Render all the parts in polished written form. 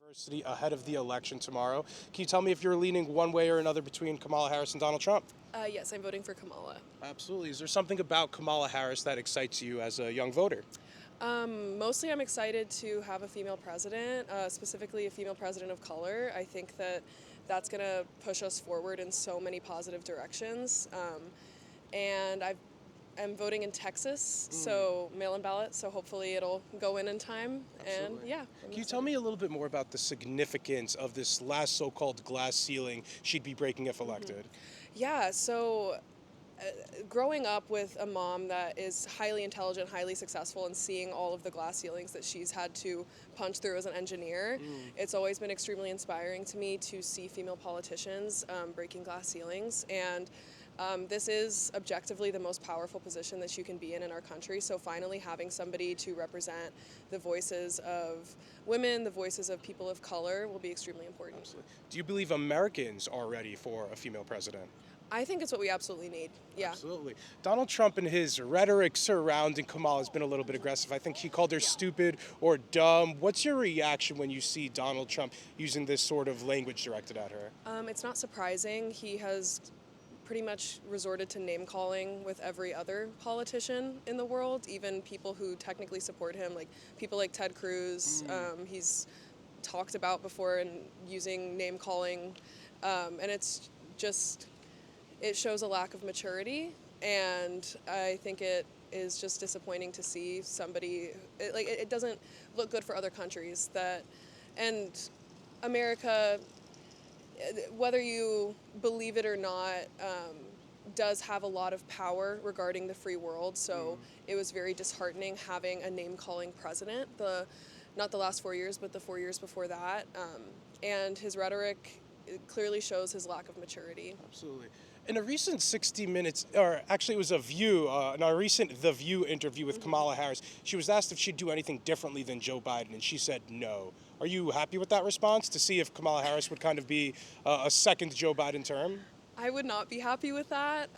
University ahead of the election tomorrow. Can you tell me if you're leaning one way or another between Kamala Harris and Donald Trump? Yes, I'm voting for Kamala. Absolutely. Is there something about Kamala Harris that excites you as a young voter? Mostly, I'm excited to have a female president, specifically a female president of color. I think that that's going to push us forward in so many positive directions. And I'm voting in Texas, so mail-in ballot. So hopefully it'll go in time. And Absolutely. yeah. Can you tell me a little bit more about the significance of this last so-called glass ceiling she'd be breaking if elected? Yeah. So growing up with a mom that is highly intelligent, highly successful, and seeing all of the glass ceilings that she's had to punch through as an engineer, it's always been extremely inspiring to me to see female politicians breaking glass ceilings. And this is objectively the most powerful position that you can be in our country. So finally having somebody to represent the voices of women, the voices of people of color will be extremely important. Absolutely. Do you believe Americans are ready for a female president? I think it's what we absolutely need. Yeah. Absolutely. Donald Trump and his rhetoric surrounding Kamala has been a little bit aggressive. I think he called her stupid or dumb. What's your reaction when you see Donald Trump using this sort of language directed at her? It's not surprising. He has pretty much resorted to name calling with every other politician in the world, even people who technically support him, like people like Ted Cruz. He's talked about before and using name calling, and it's just it shows a lack of maturity, and I think it is just disappointing to see somebody it doesn't look good for other countries that and America, whether you believe it or not, does have a lot of power regarding the free world. So it was very disheartening having a name-calling president, not the last 4 years, but the 4 years before that. And his rhetoric clearly shows his lack of maturity. Absolutely. In a recent 60 Minutes, or actually it was a View, in a recent The View interview with Kamala Harris, she was asked if she'd do anything differently than Joe Biden, and she said no. Are you happy with that response to see if Kamala Harris would kind of be a second Joe Biden term? I would not be happy with that.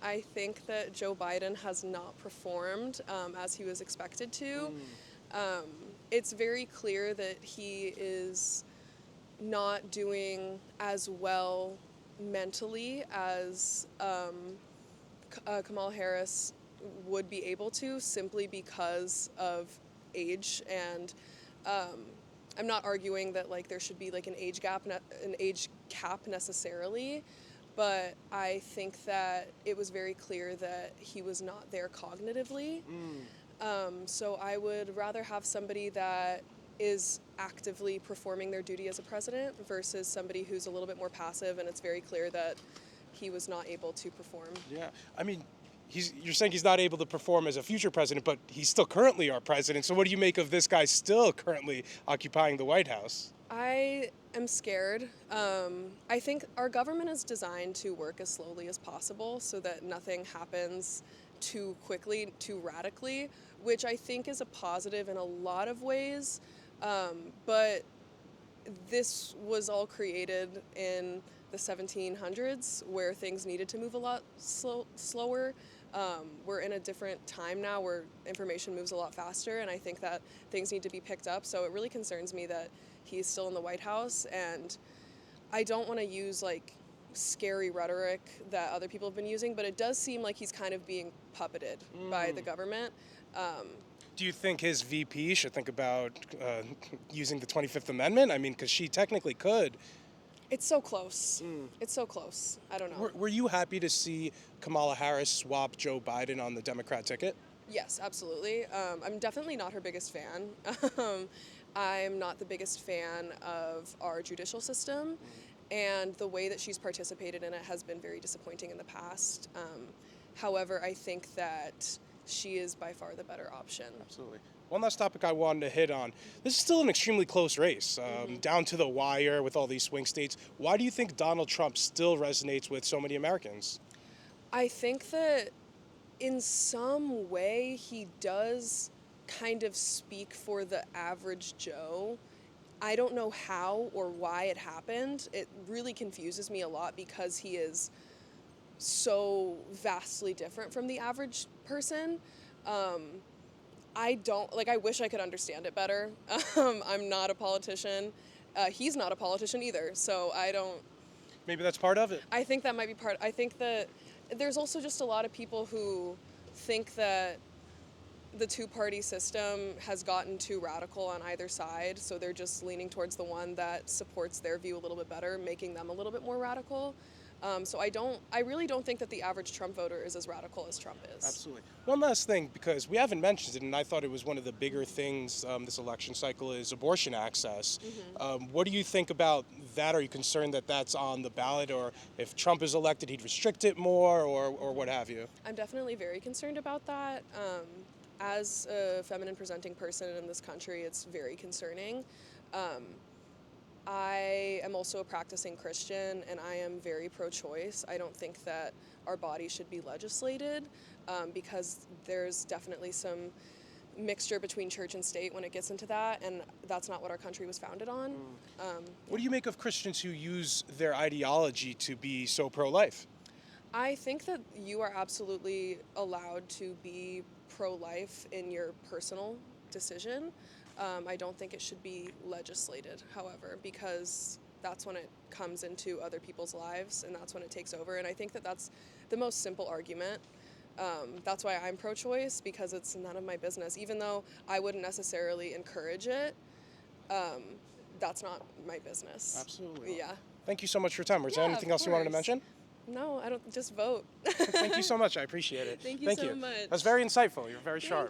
I think that Joe Biden has not performed as he was expected to. It's very clear that he is not doing as well mentally as Kamala Harris would be able to, simply because of age. And I'm not arguing that like there should be like an age cap necessarily, but I think that it was very clear that he was not there cognitively. So I would rather have somebody that is actively performing their duty as a president versus somebody who's a little bit more passive, and it's very clear that he was not able to perform. Yeah, I mean, you're saying he's not able to perform as a future president, but he's still currently our president. So what do you make of this guy still currently occupying the White House? I am scared. I think our government is designed to work as slowly as possible so that nothing happens too quickly, too radically, which I think is a positive in a lot of ways. But this was all created in the 1700s where things needed to move a lot slower. We're in a different time now where information moves a lot faster, and I think that things need to be picked up. So it really concerns me that he's still in the White House, and I don't want to use like scary rhetoric that other people have been using, but it does seem like he's kind of being puppeted by the government. Do you think his VP should think about using the 25th Amendment? I mean, because she technically could. It's so close. It's so close. I don't know. Were you happy to see Kamala Harris swap Joe Biden on the Democrat ticket? Yes, absolutely. I'm definitely not her biggest fan. I'm not the biggest fan of our judicial system, and the way that she's participated in it has been very disappointing in the past. However, I think that she is by far the better option. Absolutely. One last topic I wanted to hit on. This is still an extremely close race, down to the wire with all these swing states. Why do you think Donald Trump still resonates with so many Americans? I think that in some way he does kind of speak for the average Joe. I don't know how or why it happened. It really confuses me a lot because he is so vastly different from the average person. I wish I could understand it better. I'm not a politician. He's not a politician either, so I don't. Maybe that's part of it. I think that might be part. I think that there's also just a lot of people who think that the two-party system has gotten too radical on either side, so they're just leaning towards the one that supports their view a little bit better, making them a little bit more radical. So I really don't think that the average Trump voter is as radical as Trump is. Absolutely. One last thing, because we haven't mentioned it, and I thought it was one of the bigger things this election cycle is abortion access. What do you think about that? Are you concerned that that's on the ballot, or if Trump is elected, he'd restrict it more, or what have you? I'm definitely very concerned about that. As a feminine presenting person in this country, it's very concerning. I am also a practicing Christian, and I am very pro-choice. I don't think that our body should be legislated because there's definitely some mixture between church and state when it gets into that, and that's not what our country was founded on. What do you make of Christians who use their ideology to be so pro-life? I think that you are absolutely allowed to be pro-life in your personal decision. I don't think it should be legislated, however, because that's when it comes into other people's lives and that's when it takes over. And I think that that's the most simple argument. That's why I'm pro-choice, because it's none of my business. Even though I wouldn't necessarily encourage it, that's not my business. Absolutely. Yeah. Thank you so much for your time. Was there Yeah, anything of else you wanted to course. mention? No, I don't. Just vote. Thank you so much. I appreciate it. Thank you so much. That's very insightful. You're very sharp.